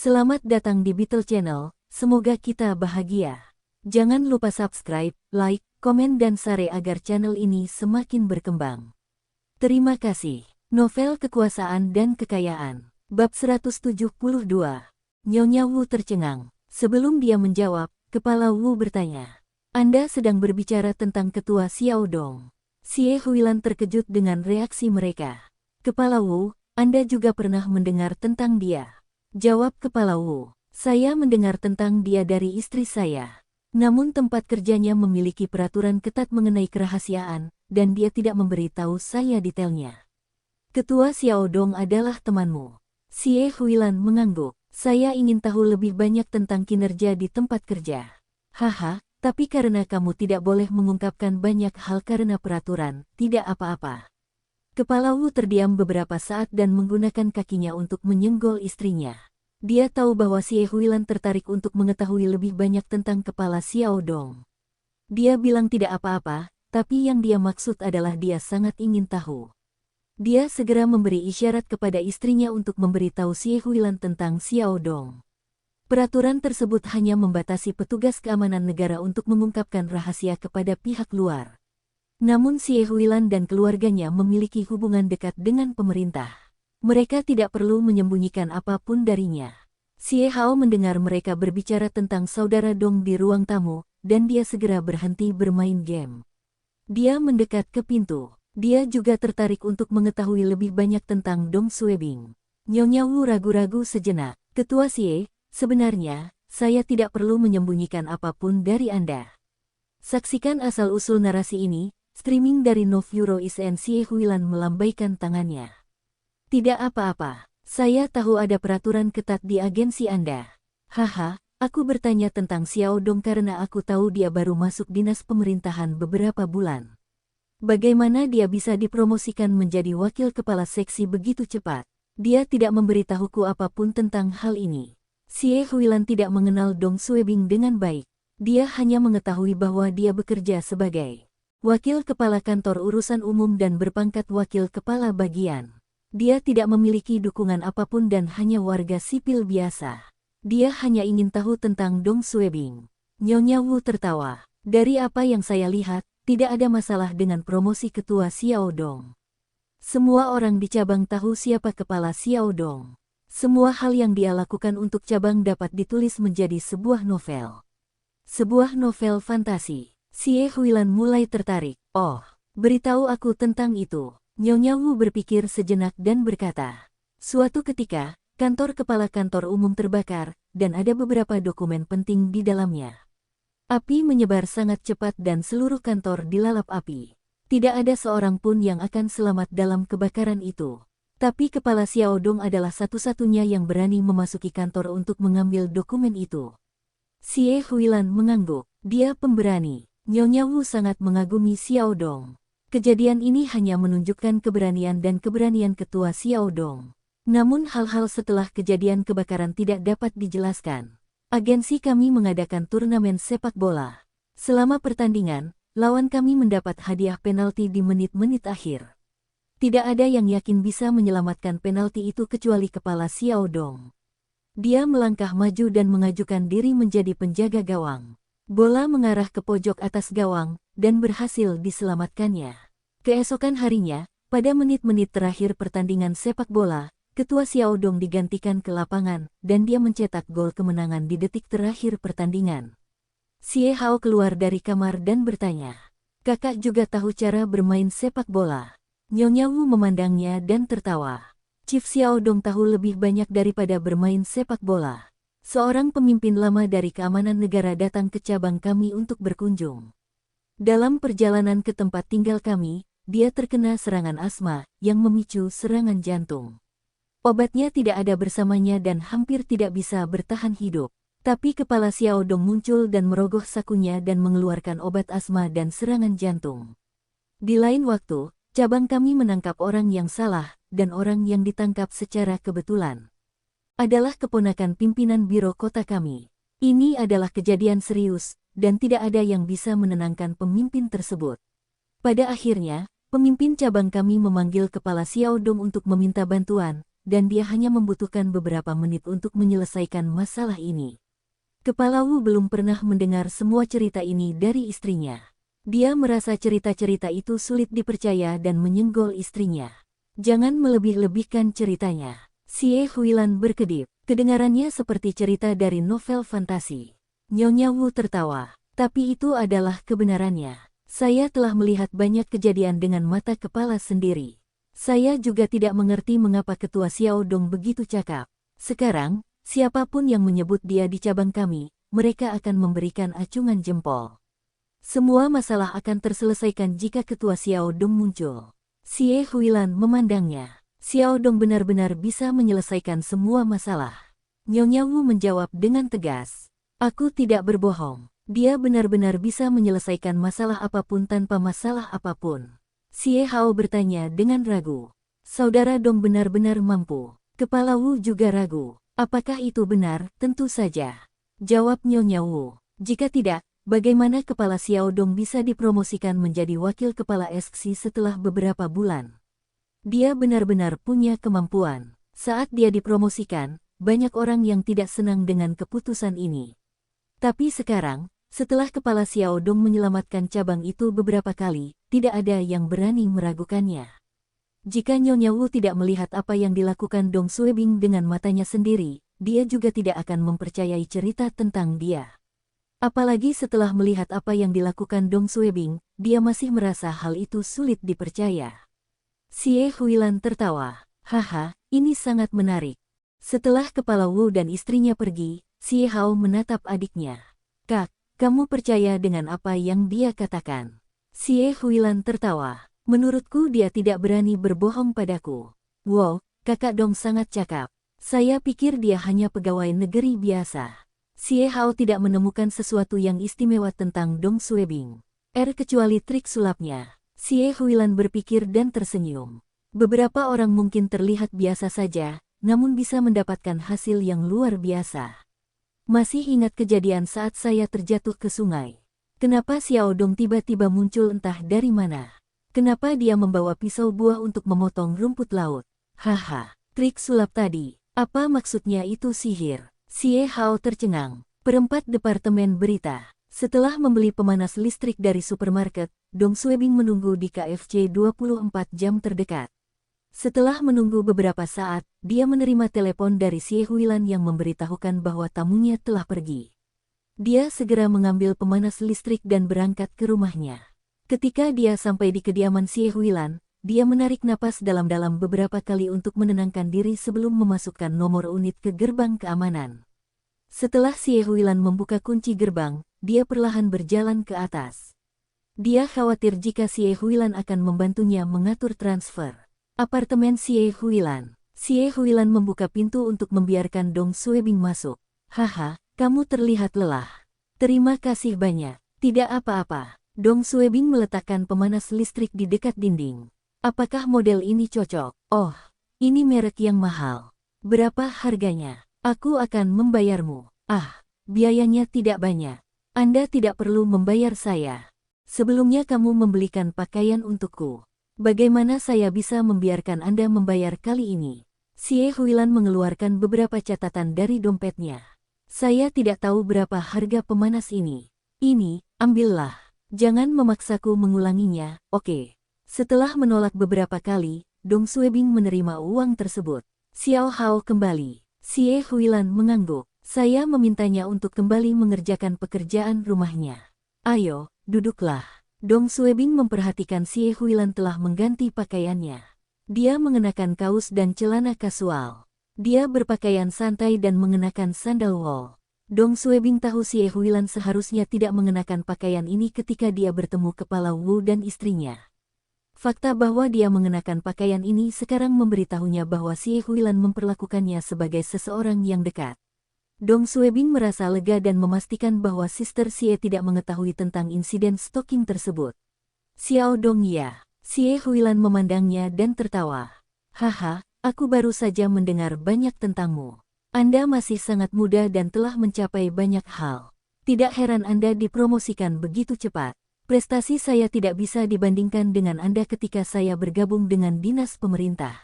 Selamat datang di Beetle Channel, semoga kita bahagia. Jangan lupa subscribe, like, komen dan share agar channel ini semakin berkembang. Terima kasih. Novel Kekuasaan dan Kekayaan, Bab 172. Nyonya Wu tercengang. Sebelum dia menjawab, Kepala Wu bertanya, "Anda sedang berbicara tentang Ketua Xiao Dong?" Xie Huilan terkejut dengan reaksi mereka. "Kepala Wu, Anda juga pernah mendengar tentang dia?" Jawab Kepala Wu, "Saya mendengar tentang dia dari istri saya. Namun tempat kerjanya memiliki peraturan ketat mengenai kerahasiaan, dan dia tidak memberitahu saya detailnya." "Ketua Xiao Dong adalah temanmu?" Xie Huilan mengangguk. "Saya ingin tahu lebih banyak tentang kinerja di tempat kerja." "Haha, tapi karena kamu tidak boleh mengungkapkan banyak hal karena peraturan, tidak apa-apa." Kepala Wu terdiam beberapa saat dan menggunakan kakinya untuk menyenggol istrinya. Dia tahu bahwa Xie Huilan tertarik untuk mengetahui lebih banyak tentang kepala Xiao Dong. Dia bilang tidak apa-apa, tapi yang dia maksud adalah dia sangat ingin tahu. Dia segera memberi isyarat kepada istrinya untuk memberitahu Xie Huilan tentang Xiao Dong. Peraturan tersebut hanya membatasi petugas keamanan negara untuk mengungkapkan rahasia kepada pihak luar. Namun Xie Huilan dan keluarganya memiliki hubungan dekat dengan pemerintah. Mereka tidak perlu menyembunyikan apapun darinya. Xie Hao mendengar mereka berbicara tentang saudara Dong di ruang tamu, dan dia segera berhenti bermain game. Dia mendekat ke pintu. Dia juga tertarik untuk mengetahui lebih banyak tentang Dong Suebing. Nyonya Wu ragu-ragu sejenak. "Ketua Xie, sebenarnya, saya tidak perlu menyembunyikan apapun dari Anda." Saksikan asal-usul narasi ini. Streaming dari Novuro Isen. Xie Huilan melambaikan tangannya. "Tidak apa-apa, saya tahu ada peraturan ketat di agensi Anda." "Haha, aku bertanya tentang Xiao Dong karena aku tahu dia baru masuk dinas pemerintahan beberapa bulan. Bagaimana dia bisa dipromosikan menjadi wakil kepala seksi begitu cepat?" "Dia tidak memberitahuku apapun tentang hal ini." Xie Huilan tidak mengenal Dong Suebing dengan baik. Dia hanya mengetahui bahwa dia bekerja sebagai wakil kepala kantor urusan umum dan berpangkat wakil kepala bagian. Dia tidak memiliki dukungan apapun dan hanya warga sipil biasa. Dia hanya ingin tahu tentang Dong Suebing. Nyonya Wu tertawa. "Dari apa yang saya lihat, tidak ada masalah dengan promosi ketua Xiao Dong. Semua orang di cabang tahu siapa kepala Xiao Dong. Semua hal yang dia lakukan untuk cabang dapat ditulis menjadi sebuah novel. Sebuah novel fantasi." Xie Huilan mulai tertarik. "Oh, beritahu aku tentang itu." Nyonya Wu berpikir sejenak dan berkata, "Suatu ketika, kantor kepala kantor umum terbakar, dan ada beberapa dokumen penting di dalamnya. Api menyebar sangat cepat dan seluruh kantor dilalap api. Tidak ada seorang pun yang akan selamat dalam kebakaran itu. Tapi kepala Xiao Dong adalah satu-satunya yang berani memasuki kantor untuk mengambil dokumen itu." Xie Huilan mengangguk. Dia pemberani. Nyonya Wu sangat mengagumi Xiao Dong. Kejadian ini hanya menunjukkan keberanian dan keberanian ketua Xiao Dong. Namun hal-hal setelah kejadian kebakaran tidak dapat dijelaskan. "Agensi kami mengadakan turnamen sepak bola. Selama pertandingan, lawan kami mendapat hadiah penalti di menit-menit akhir. Tidak ada yang yakin bisa menyelamatkan penalti itu kecuali kepala Xiao Dong. Dia melangkah maju dan mengajukan diri menjadi penjaga gawang. Bola mengarah ke pojok atas gawang, dan berhasil diselamatkannya. Keesokan harinya, pada menit-menit terakhir pertandingan sepak bola, ketua Xiao Dong digantikan ke lapangan, dan dia mencetak gol kemenangan di detik terakhir pertandingan." Xie Hao keluar dari kamar dan bertanya, "Kakak juga tahu cara bermain sepak bola?" Nyonya Wu memandangnya dan tertawa. "Chief Xiao Dong tahu lebih banyak daripada bermain sepak bola. Seorang pemimpin lama dari keamanan negara datang ke cabang kami untuk berkunjung. Dalam perjalanan ke tempat tinggal kami, dia terkena serangan asma yang memicu serangan jantung. Obatnya tidak ada bersamanya dan hampir tidak bisa bertahan hidup. Tapi kepala Xiao Dong muncul dan merogoh sakunya dan mengeluarkan obat asma dan serangan jantung. Di lain waktu, cabang kami menangkap orang yang salah, dan orang yang ditangkap secara kebetulan adalah keponakan pimpinan biro kota kami. Ini adalah kejadian serius, dan tidak ada yang bisa menenangkan pemimpin tersebut. Pada akhirnya, pemimpin cabang kami memanggil kepala Xiao Dong untuk meminta bantuan, dan dia hanya membutuhkan beberapa menit untuk menyelesaikan masalah ini. Kepala Wu belum pernah mendengar semua cerita ini dari istrinya. Dia merasa cerita-cerita itu sulit dipercaya dan menyenggol istrinya. Jangan melebih-lebihkan ceritanya. Xie Huilan berkedip. Kedengarannya seperti cerita dari novel fantasi. Nyonya Wu tertawa. Tapi itu adalah kebenarannya. Saya telah melihat banyak kejadian dengan mata kepala sendiri. Saya juga tidak mengerti mengapa Ketua Xiao Dong begitu cakap. Sekarang, siapapun yang menyebut dia di cabang kami, mereka akan memberikan acungan jempol. Semua masalah akan terselesaikan jika Ketua Xiao Dong muncul. Xie Huilan memandangnya. Xiao Dong benar-benar bisa menyelesaikan semua masalah. Nyonya Wu menjawab dengan tegas. Aku tidak berbohong. Dia benar-benar bisa menyelesaikan masalah apapun tanpa masalah apapun. Xie Hao bertanya dengan ragu. Saudara Dong benar-benar mampu. Kepala Wu juga ragu. Apakah itu benar? Tentu saja. Jawab Nyonya Wu. Jika tidak, bagaimana Kepala Xiao Dong bisa dipromosikan menjadi wakil kepala SXI setelah beberapa bulan? Dia benar-benar punya kemampuan. Saat dia dipromosikan, banyak orang yang tidak senang dengan keputusan ini. Tapi sekarang, setelah Kepala Xiao Dong menyelamatkan cabang itu beberapa kali, tidak ada yang berani meragukannya. Jika Nyonya Wu tidak melihat apa yang dilakukan Dong Suebing dengan matanya sendiri, dia juga tidak akan mempercayai cerita tentang dia. Apalagi setelah melihat apa yang dilakukan Dong Suebing, dia masih merasa hal itu sulit dipercaya. Xie Huilan tertawa. Haha, ini sangat menarik. Setelah Kepala Wu dan istrinya pergi, Xie Hao menatap adiknya. Kak, kamu percaya dengan apa yang dia katakan? Xie Huilan tertawa. Menurutku dia tidak berani berbohong padaku. Wow, kakak Dong sangat cakap. Saya pikir dia hanya pegawai negeri biasa. Xie Hao tidak menemukan sesuatu yang istimewa tentang Dong Suebing. Kecuali trik sulapnya. Xie Huilan berpikir dan tersenyum. Beberapa orang mungkin terlihat biasa saja, namun bisa mendapatkan hasil yang luar biasa. Masih ingat kejadian saat saya terjatuh ke sungai. Kenapa Xiao Dong tiba-tiba muncul entah dari mana? Kenapa dia membawa pisau buah untuk memotong rumput laut? Haha, trik sulap tadi. Apa maksudnya itu sihir? Xie Hao tercengang. Perempat Departemen Berita. Setelah membeli pemanas listrik dari supermarket, Dong Suebing menunggu di KFC 24 jam terdekat. Setelah menunggu beberapa saat, dia menerima telepon dari Xie Huilan yang memberitahukan bahwa tamunya telah pergi. Dia segera mengambil pemanas listrik dan berangkat ke rumahnya. Ketika dia sampai di kediaman Xie Huilan, dia menarik napas dalam-dalam beberapa kali untuk menenangkan diri sebelum memasukkan nomor unit ke gerbang keamanan. Setelah Xie Huilan membuka kunci gerbang, dia perlahan berjalan ke atas. Dia khawatir jika Xie Huilan akan membantunya mengatur transfer. Apartemen Xie Huilan. Xie Huilan membuka pintu untuk membiarkan Dong Suebing masuk. Haha, kamu terlihat lelah. Terima kasih banyak. Tidak apa-apa. Dong Suebing meletakkan pemanas listrik di dekat dinding. Apakah model ini cocok? Oh, ini merek yang mahal. Berapa harganya? Aku akan membayarmu. Ah, biayanya tidak banyak. Anda tidak perlu membayar saya. Sebelumnya kamu membelikan pakaian untukku. Bagaimana saya bisa membiarkan Anda membayar kali ini? Xie Huilan mengeluarkan beberapa catatan dari dompetnya. Saya tidak tahu berapa harga pemanas ini. Ini, ambillah. Jangan memaksaku mengulanginya, oke. Setelah menolak beberapa kali, Dong Suebing menerima uang tersebut. Xiao Hao kembali. Xie Huilan mengangguk. Saya memintanya untuk kembali mengerjakan pekerjaan rumahnya. Ayo, duduklah. Dong Suebing memperhatikan Xie Huilan telah mengganti pakaiannya. Dia mengenakan kaos dan celana kasual. Dia berpakaian santai dan mengenakan sandal wol. Dong Suebing tahu Xie Huilan seharusnya tidak mengenakan pakaian ini ketika dia bertemu Kepala Wu dan istrinya. Fakta bahwa dia mengenakan pakaian ini sekarang memberitahunya bahwa Xie Huilan memperlakukannya sebagai seseorang yang dekat. Dong Suebing merasa lega dan memastikan bahwa Sister Xie tidak mengetahui tentang insiden stalking tersebut. Xiao Dong ya. Xie Huilan memandangnya dan tertawa. Haha, aku baru saja mendengar banyak tentangmu. Anda masih sangat muda dan telah mencapai banyak hal. Tidak heran Anda dipromosikan begitu cepat. Prestasi saya tidak bisa dibandingkan dengan Anda ketika saya bergabung dengan dinas pemerintah.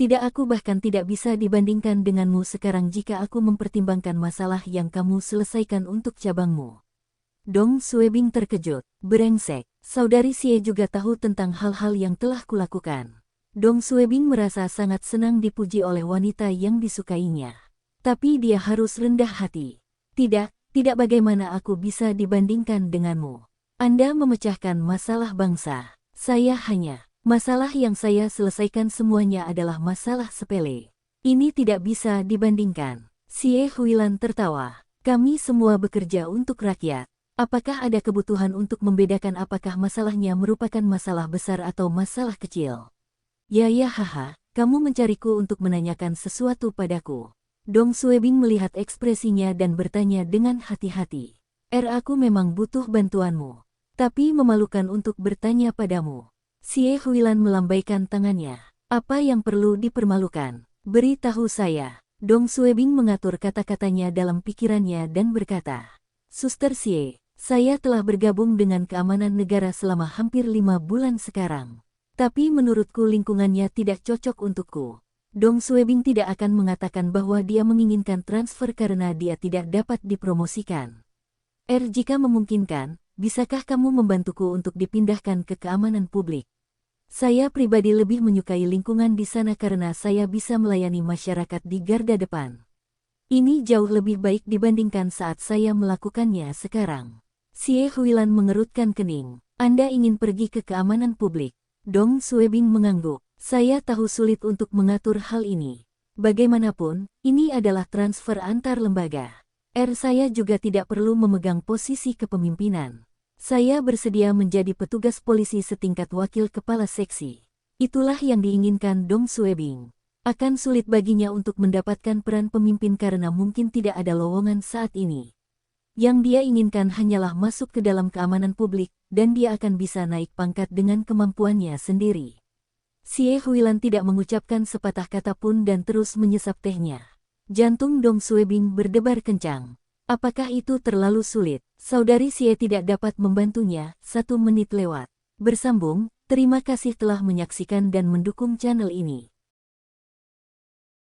Tidak, aku bahkan tidak bisa dibandingkan denganmu sekarang jika aku mempertimbangkan masalah yang kamu selesaikan untuk cabangmu. Dong Suebing terkejut. Brengsek, saudari Xie juga tahu tentang hal-hal yang telah kulakukan. Dong Suebing merasa sangat senang dipuji oleh wanita yang disukainya. Tapi dia harus rendah hati. Tidak, tidak, bagaimana aku bisa dibandingkan denganmu. Anda memecahkan masalah bangsa. Saya hanya, masalah yang saya selesaikan semuanya adalah masalah sepele. Ini tidak bisa dibandingkan. Xie Huilan tertawa. Kami semua bekerja untuk rakyat. Apakah ada kebutuhan untuk membedakan apakah masalahnya merupakan masalah besar atau masalah kecil? Ya, haha, kamu mencariku untuk menanyakan sesuatu padaku. Dong Suebing melihat ekspresinya dan bertanya dengan hati-hati. Aku memang butuh bantuanmu. Tapi memalukan untuk bertanya padamu. Xie Huilan melambaikan tangannya. Apa yang perlu dipermalukan? Beritahu saya. Dong Suebing mengatur kata-katanya dalam pikirannya dan berkata, Suster Xie, saya telah bergabung dengan keamanan negara selama hampir 5 bulan sekarang. Tapi menurutku lingkungannya tidak cocok untukku. Dong Suebing tidak akan mengatakan bahwa dia menginginkan transfer karena dia tidak dapat dipromosikan. Jika memungkinkan, bisakah kamu membantuku untuk dipindahkan ke keamanan publik? Saya pribadi lebih menyukai lingkungan di sana karena saya bisa melayani masyarakat di garda depan. Ini jauh lebih baik dibandingkan saat saya melakukannya sekarang. Xie Huilan mengerutkan kening. Anda ingin pergi ke keamanan publik? Dong Suebing mengangguk. Saya tahu sulit untuk mengatur hal ini. Bagaimanapun, ini adalah transfer antar lembaga. Saya juga tidak perlu memegang posisi kepemimpinan. Saya bersedia menjadi petugas polisi setingkat wakil kepala seksi. Itulah yang diinginkan Dong Suebing. Akan sulit baginya untuk mendapatkan peran pemimpin karena mungkin tidak ada lowongan saat ini. Yang dia inginkan hanyalah masuk ke dalam keamanan publik, dan dia akan bisa naik pangkat dengan kemampuannya sendiri. Xie Huilan tidak mengucapkan sepatah kata pun dan terus menyesap tehnya. Jantung Dong Suebing berdebar kencang. Apakah itu terlalu sulit? Saudari Xie tidak dapat membantunya. 1 menit lewat. Bersambung, terima kasih telah menyaksikan dan mendukung channel ini.